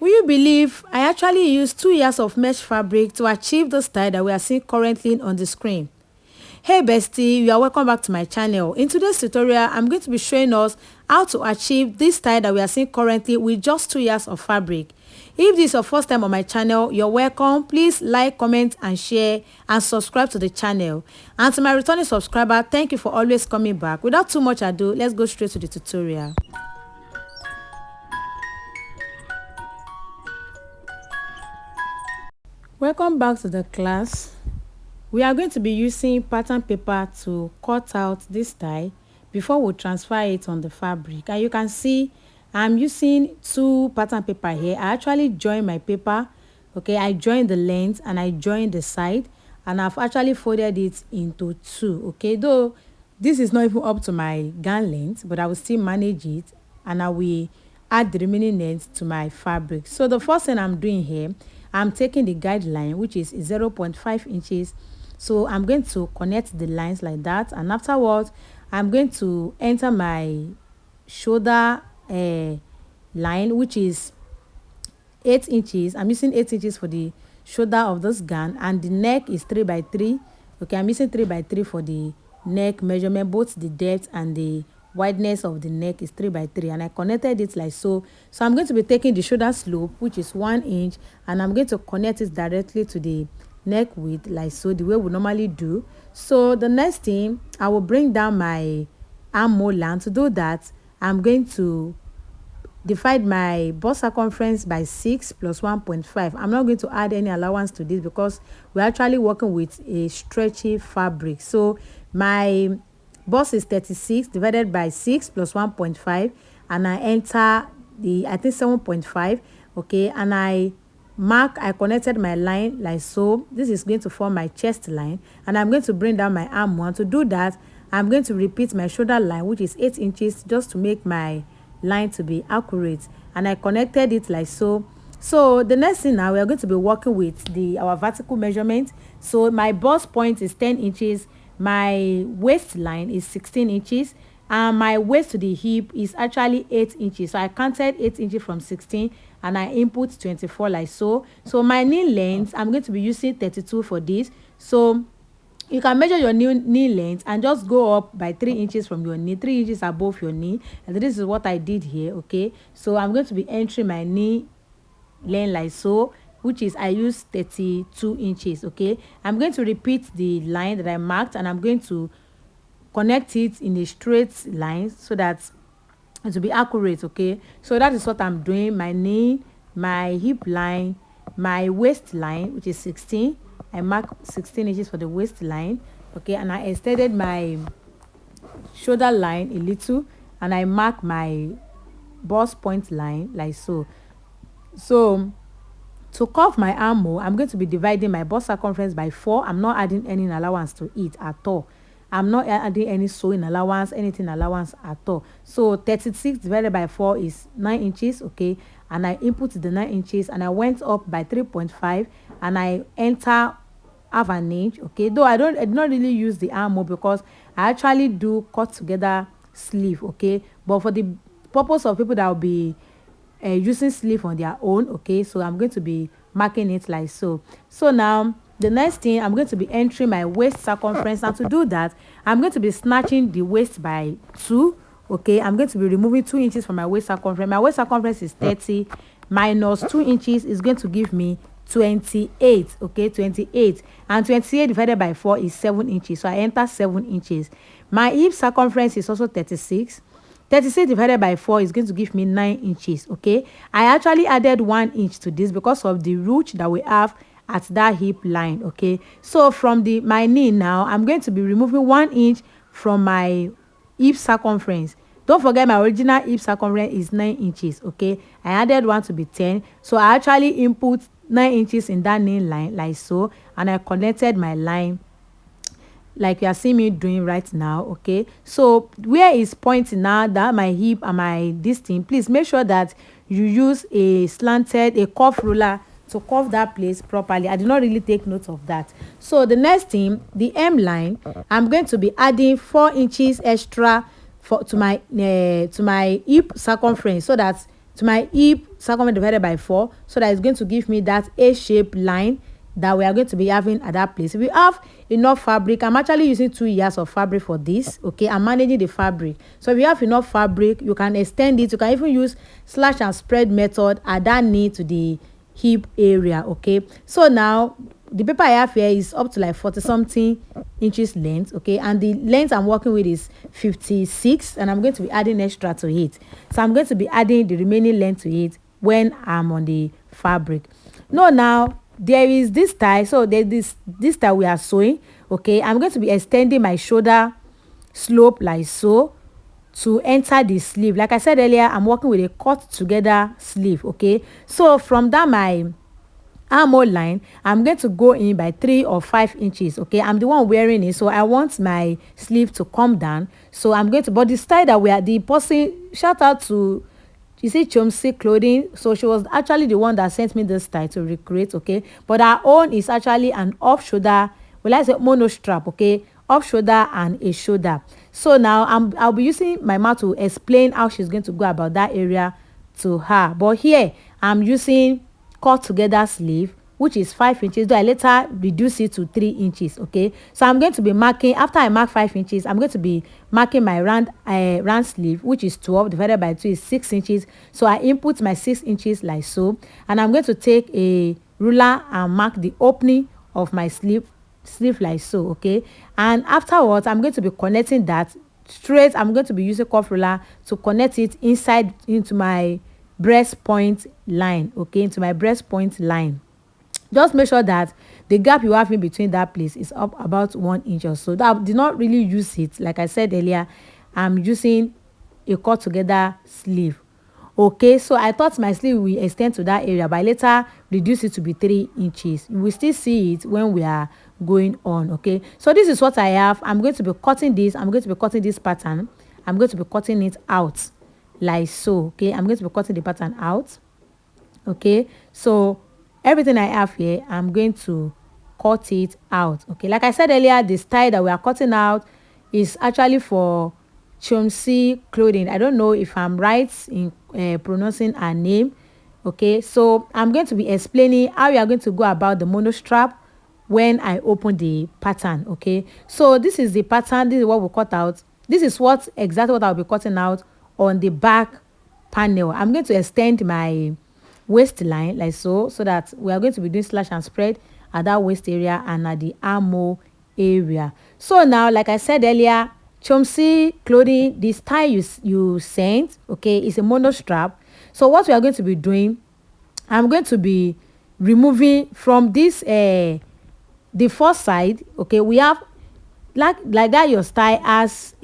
Will you believe I actually used 2 years of mesh fabric to achieve the style that we are seeing currently on the screen? Hey bestie, you are welcome back to my channel. In today's tutorial, I'm going to be showing us how to achieve this style that we are seeing currently with just 2 years of fabric. If this is your first time on my channel, you're welcome. Please like, comment and share and subscribe to the channel. And to my returning subscriber, thank you for always coming back. Without too much ado, let's go straight to the tutorial. Welcome back to the class. We are going to be using pattern paper to cut out this tie before we transfer it on the fabric. And you can see I'm using 2 pattern paper here. I actually joined my paper. Okay, I joined the length and I joined the side, and I've actually folded it into 2. Okay, though this is not even up to my gown length, but I will still manage it and I will add the remaining length to my fabric. So the first thing I'm doing here, I'm taking the guideline, which is 0.5 inches. So I'm going to connect the lines like that, and afterwards I'm going to enter my shoulder line, which is 8 inches. I'm using 8 inches for the shoulder of this gown, and the neck is 3 by 3. Okay, I'm using 3 by 3 for the neck measurement. Both the depth and the wideness of the neck is 3 by 3, and I connected it like so. So I'm going to be taking the shoulder slope, which is 1 inch, and I'm going to connect it directly to the neck width like so, the way we normally do. So the next thing, I will bring down my armhole length. To do that, I'm going to divide my bust circumference by 6 plus 1.5. I'm not going to add any allowance to this because we're actually working with a stretchy fabric. So my bust is 36 divided by 6 plus 1.5, and I enter the, I think, 7.5. Okay, and I connected my line like so. This is going to form my chest line, and I'm going to bring down my armhole. To do that, I'm going to repeat my shoulder line, which is 8 inches, just to make my line to be accurate, and I connected it like so. So the next thing now, we are going to be working with our vertical measurement. So my bust point is 10 inches, my waistline is 16 inches, and my waist to the hip is actually 8 inches. So I counted 8 inches from 16 and I input 24 like so. So my knee length, I'm going to be using 32 for this. So you can measure your knee length and just go up by 3 inches from your knee, 3 inches above your knee. And this is what I did here. Okay, so I'm going to be entering my knee length like so, which is I use 32 inches. Okay, I'm going to repeat the line that I marked, and I'm going to connect it in a straight line so that it will be accurate. Okay, so that is what I'm doing. My knee, my hip line, my waistline, which is 16. I mark 16 inches for the waistline. Okay, and I extended my shoulder line a little, and I mark my bust point line like so. So to curve my armhole, I'm going to be dividing my bust circumference by 4. I'm not adding any allowance to it at all. I'm not adding any sewing allowance, anything allowance at all. So 36 divided by 4 is 9 inches. Okay, and I input the 9 inches, and I went up by 3.5, and I enter half an inch. Okay, though I did not really use the armhole because I actually do cut together sleeve. Okay, but for the purpose of people that will be using sleeve on their own, okay, so I'm going to be marking it like so. So now the next thing, I'm going to be entering my waist circumference, and to do that, I'm going to be snatching the waist by 2. Okay, I'm going to be removing 2 inches from my waist circumference. My waist circumference is 30 minus 2 inches is going to give me 28. Okay, 28, and 28 divided by 4 is 7 inches. So I enter 7 inches. My hip circumference is also 36. 36 divided by 4 is going to give me 9 inches. Okay, I actually added 1 inch to this because of the ruch that we have at that hip line. Okay, so from my knee now, I'm going to be removing 1 inch from my hip circumference. Don't forget, my original hip circumference is 9 inches. Okay, I added 1 to be 10. So I actually input 9 inches in that knee line like so, and I connected my line like you are seeing me doing right now. Okay, so where is pointing now, that my hip and my this thing, please make sure that you use a curve ruler to curve that place properly. I did not really take note of that. So the next thing, the hem line, I'm going to be adding 4 inches extra to my hip circumference, so that to my hip circumference divided by 4, so that it's going to give me that A-shaped line that we are going to be having at that place. If we have enough fabric, I'm actually using 2 years of fabric for this. Okay, I'm managing the fabric. So if you have enough fabric, you can extend it. You can even use slash and spread method, add that knee to the hip area. Okay, so now the paper I have here is up to like 40 something inches length. Okay, and the length I'm working with is 56, and I'm going to be adding extra to it. So I'm going to be adding the remaining length to it when I'm on the fabric. Now there is this tie. So there's this tie we are sewing. Okay, I'm going to be extending my shoulder slope like so to enter the sleeve. Like I said earlier, I'm working with a cut together sleeve. Okay, so from that my armhole line, I'm going to go in by 3 or 5 inches. Okay, I'm the one wearing it, so I want my sleeve to come down. So I'm going to, but the style that we are, the person, shout out to, you see, Chomsey Clothing. So she was actually the one that sent me this style to recreate. Okay, but our own is actually an off shoulder, well, I say mono strap. Okay, off shoulder and a shoulder. So now I'll be using my mouth to explain how she's going to go about that area to her. But here I'm using cut together sleeve, which is 5 inches, though I later reduce it to 3 inches. Okay, so I'm going to be marking, after I mark 5 inches, I'm going to be marking my round sleeve, which is 12 divided by 2 is 6 inches. So I input my 6 inches like so, and I'm going to take a ruler and mark the opening of my sleeve like so. Okay, and afterwards I'm going to be connecting that straight. I'm going to be using cuff ruler to connect it inside into my breast point line. Okay, into my breast point line. Just make sure that the gap you have in between that place is up about 1 inch or so. That I did not really use it, like I said earlier, I'm using a cut together sleeve. Okay, so I thought my sleeve will extend to that area, but I later reduce it to be 3 inches. You will still see it when we are going on. Okay, so this is what I have. I'm going to be cutting this. I'm going to be cutting this pattern. I'm going to be cutting it out like so. Okay, I'm going to be cutting the pattern out. Okay, so everything I have here, I'm going to cut it out. Okay, like I said earlier, the style that we are cutting out is actually for Chomsey Clothing. I don't know if I'm right in pronouncing her name. Okay, so I'm going to be explaining how we are going to go about the mono strap when I open the pattern. Okay, so this is the pattern. This is what we cut out. This is what exactly what I'll be cutting out on the back panel. I'm going to extend my waistline like so that we are going to be doing slash and spread at that waist area and at the armhole area. So now, like I said earlier, Chomsey Clothing, the style you sent, okay, is a mono strap. So what we are going to be doing, I'm going to be removing from this the first side. Okay, we have like that your style has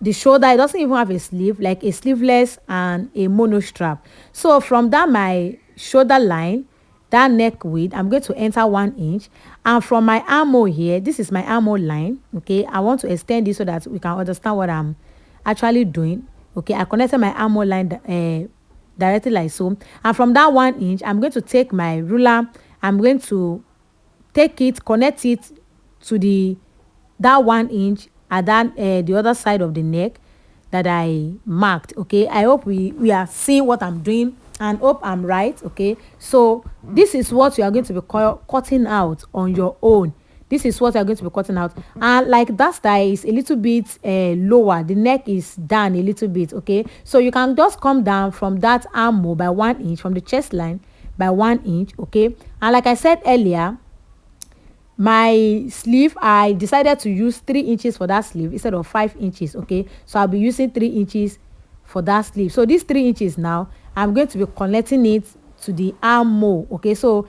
the shoulder, it doesn't even have a sleeve, like a sleeveless and a mono strap. So from that my shoulder line, that neck width, I'm going to enter 1 inch, and from my armhole here, this is my armhole line. Okay, I want to extend this so that we can understand what I'm actually doing. Okay, I connected my armhole line directly like so, and from that 1 inch, I'm going to take my ruler. I'm going to take it, connect it to that 1 inch at that the other side of the neck that I marked. Okay, I hope we are seeing what I'm doing and hope I'm right. Okay, so this is what you are going to be cutting out on your own. This is what you're going to be cutting out, and like that style is a little bit lower, the neck is down a little bit. Okay, so you can just come down from that armhole by 1 inch, from the chest line by 1 inch. Okay, and like I said earlier, my sleeve, I decided to use 3 inches for that sleeve instead of 5 inches. Okay, so I'll be using 3 inches for that sleeve. So these 3 inches now, I'm going to be connecting it to the armhole. Okay, so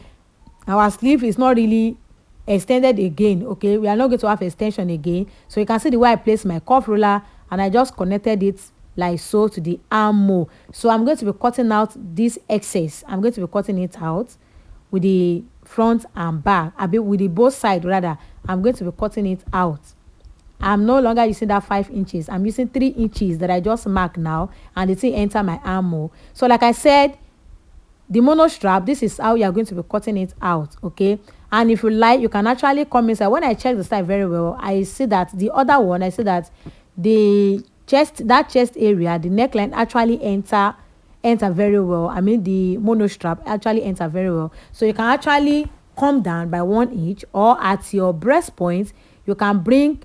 our sleeve is not really extended again. Okay, we are not going to have extension again. So you can see the way I placed my cuff roller, and I just connected it like so to the armhole. So I'm going to be cutting out this excess. I'm going to be cutting it out with the front and back, with the both side rather. I'm going to be cutting it out. I'm no longer using that 5 inches. I'm using 3 inches that I just marked now, and the thing enter my armhole. So like I said, the mono strap, this is how you are going to be cutting it out. Okay, and if you like, you can actually come inside. When I check the style very well, I see that the other one, I see that the chest area, the neckline actually enter enter very well. I mean, the mono strap actually enter very well. So you can actually come down by 1 inch, or at your breast point, you can bring,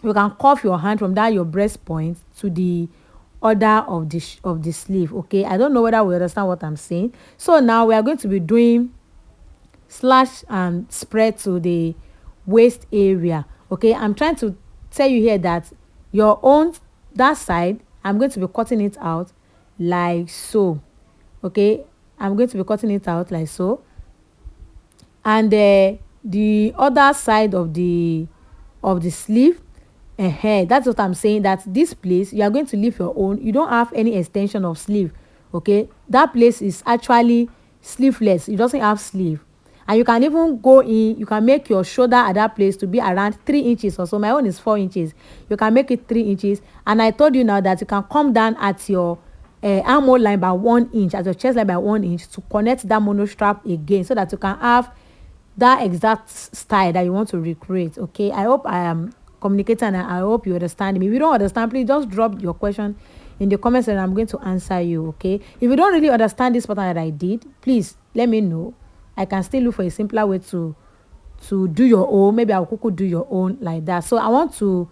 you can cuff your hand from that your breast point to the other of the sleeve. Okay, I don't know whether we understand what I'm saying. So now we are going to be doing slash and spread to the waist area. Okay, I'm trying to tell you here that your own, that side, I'm going to be cutting it out like so. Okay, I'm going to be cutting it out like so, and the other side of the sleeve, that's what I'm saying, that this place you are going to leave your own. You don't have any extension of sleeve. Okay, that place is actually sleeveless, it doesn't have sleeve. And you can even go in, you can make your shoulder at that place to be around 3 inches or so. My own is 4 inches. You can make it 3 inches. And I told you now that you can come down at your armhole line by 1 inch, at your chest line by 1 inch, to connect that mono strap again, so that you can have that exact style that you want to recreate. Okay, I hope I am communicating, and I hope you understand me. If you don't understand, please just drop your question in the comments and I'm going to answer you. Okay, if you don't really understand this pattern that I did, please let me know. I can still look for a simpler way to do your own. Maybe I'll quickly do your own like that. So I want to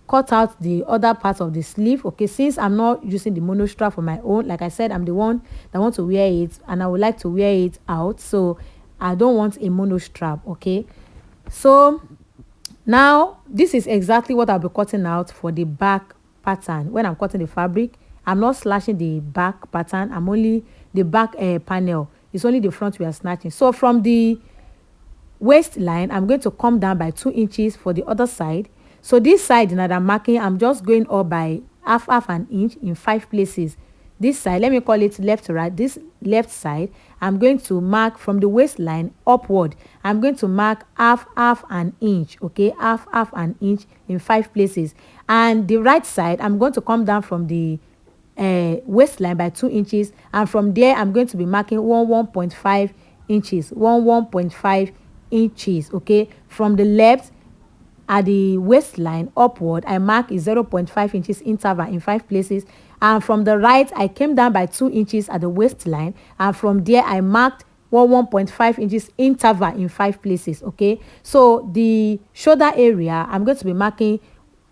cut out the other part of the sleeve. Okay, since I'm not using the mono strap for my own, like I said, I'm the one that want to wear it, and I would like to wear it out, so I don't want a mono strap. Okay, so now this is exactly what I'll be cutting out for the back pattern. When I'm cutting the fabric, I'm not slashing the back pattern, I'm only the back panel. It's only the front we are snatching. So from the waistline, I'm going to come down by 2 inches for the other side. So this side that I'm marking, I'm just going up by half an inch in 5 places. This side, let me call it left to right, this left side, I'm going to mark from the waistline upward. I'm going to mark half an inch. Okay, half an inch in 5 places. And the right side, I'm going to come down from the waistline by 2 inches, and from there I'm going to be marking 1.5 inches, 1.5 inches. Okay, from the left at the waistline upward, I mark a 0.5 inches interval in 5 places. And from the right, I came down by 2 inches at the waistline, and from there I marked 1.5 inches interval in 5 places. Okay, so the shoulder area, I'm going to be marking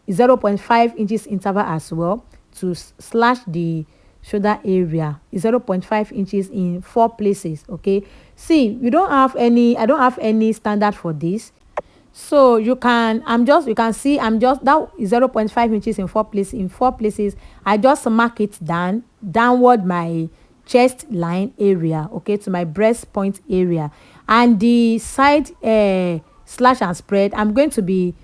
0.5 inches interval as well, to slash the shoulder area, 0.5 inches in 4 places. Okay, see, you don't have any, I don't have any standard for this. So you can, you can see, I'm just, that is 0.5 inches in 4 places. In 4 places, I just mark it downward my chest line area. Okay, to my breast point area. And the side slash and spread, I'm going to be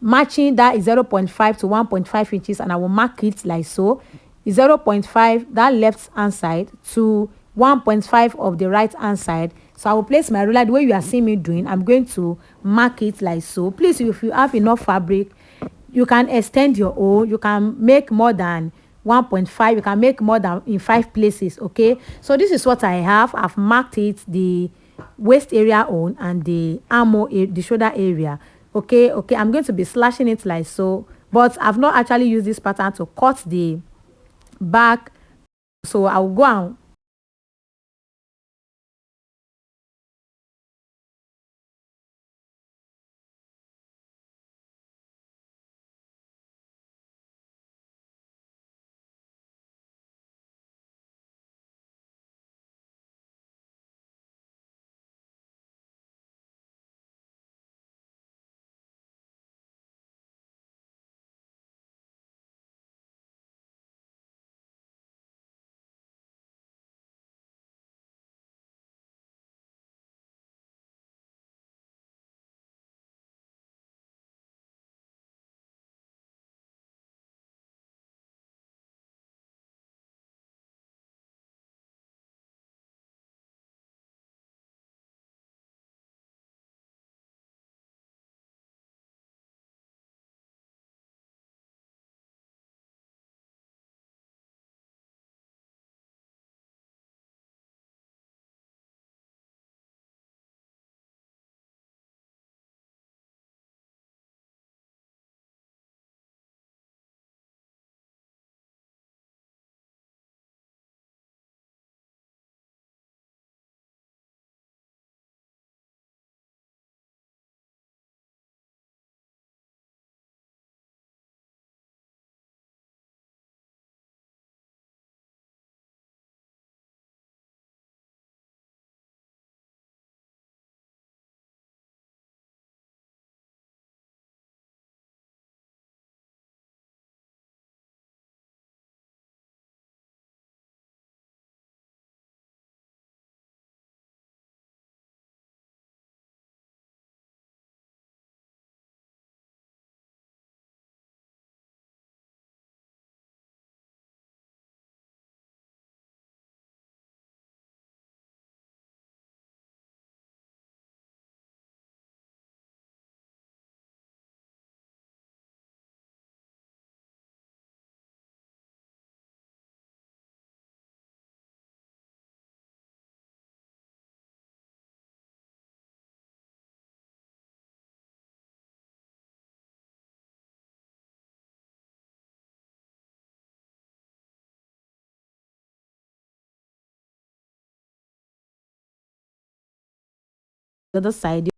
matching that is 0.5 to 1.5 inches, and I will mark it like so. 0.5 that left hand side to 1.5 of the right hand side. So I will place my ruler the way you are seeing me doing. I'm going to mark it like so. Please, if you have enough fabric, you can extend your own. You can make more than 1.5. You can make more than in 5 places. Okay, so this is what I have. I've marked it, the waist area on, and the armhole, the shoulder area. Okay, I'm going to be slashing it like so, but I've not actually used this pattern to cut the back, so I'll go and the other side.